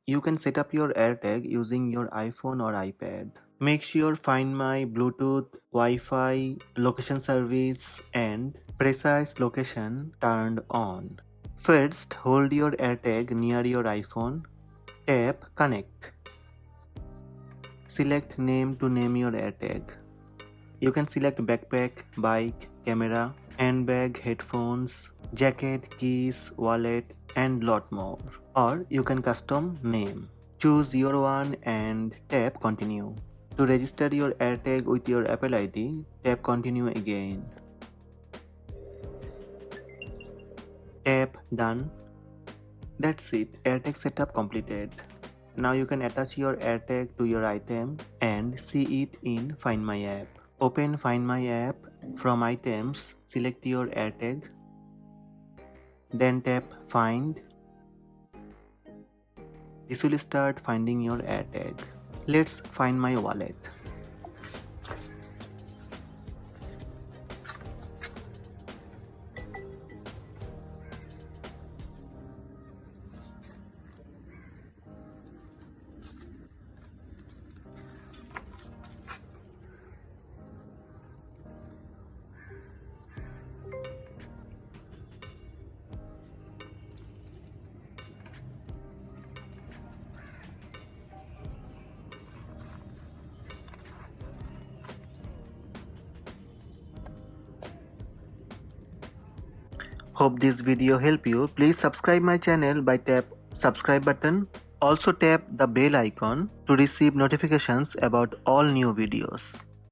You can set up your AirTag using your iPhone or iPad. Make sure Find My, Bluetooth, Wi-Fi, location service and precise location turned on. First, hold your AirTag near your iPhone. Tap Connect. Select Name to name your AirTag. You can select backpack, bike, camera, handbag, headphones, jacket, keys, wallet, and lot more. Or you can custom name. Choose your one and tap Continue. To register your AirTag with your Apple ID, tap Continue again. Tap Done. That's it, AirTag setup completed. Now you can attach your AirTag to your item and see it in Find My app. Open Find My app. From Items, select your AirTag. Then tap Find. This will start finding your AirTag. Let's find my wallet. Hope this video help you. Please subscribe my channel by tap subscribe button. Also tap the bell icon to receive notifications about all new videos.